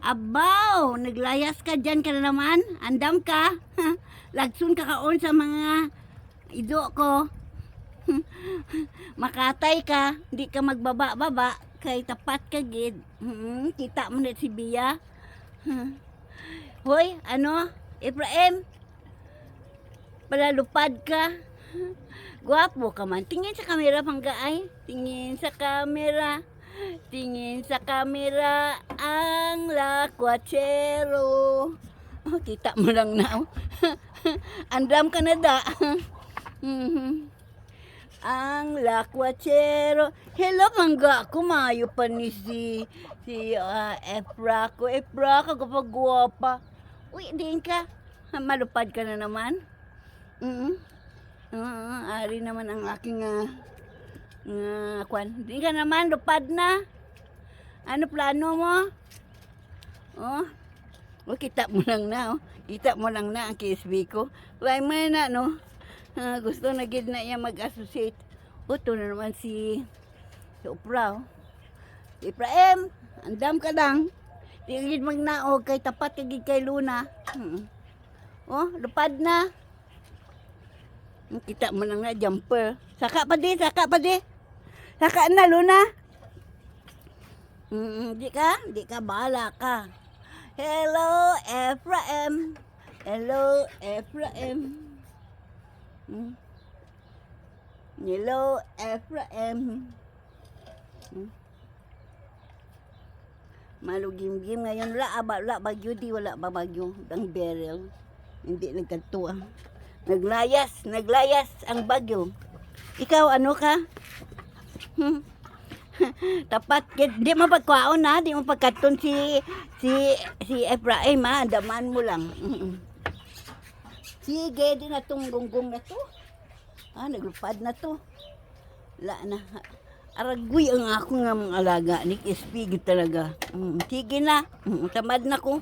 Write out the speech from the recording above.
Abaw, naglayas ka dyan ka na naman. Andam ka. Lagsun ka kaon sa mga ido ko. Makatay ka. Di ka magbaba-baba. Kay tapat ka gid. Kita mo na si Bia. Hoy, ano? Efraim, palalupad ka. Gwapo ka man. Tingin sa kamera panggaay. Tingin sa kamera. Tingin sa kamera ang lakwatsero. Oh, kita mo lang na. Andam ka na da. Ang lakwatsero. Hello, mangga. Kumayo pa ni si Efra ko. Efra ka kapag guwapa. Uy, din ka. Malupad ka na naman. Ari naman ang aking kwan. Di ka naman, lupad na. Ano plano mo? Oh, kita mo lang na, oh. Kita mo lang na ang KSB ko. Why man na, no? Gusto na gid na iya mag-associate. Ito na naman si Opra, oh. Efraim, andam ka lang. Di gid magnaog kay tapat kay kay Luna. Oh, lupad na. Kita mo lang na jumper. Saka pa di, saka pa di. Saka na, Luna. Di ka, bahala ka. Hello, Efraim. Hello, Efraim. Hello, Efraim. Malugim-gim ngayon. Wala bagyo, di wala ba bagyo. Ang Beryl. Hindi nagkatuwa. Naglayas ang bagyo. Ikaw, ano ka? Tapat, di mo pagkwaon na, di mo pagkaton si Efraim ha, daman mo lang. Sige, di na tong gunggong na to. Naglupad na to. Wala na. Aragoy ang ako nga mga alaga, ni Kispig talaga. Sige na, tamad na ko.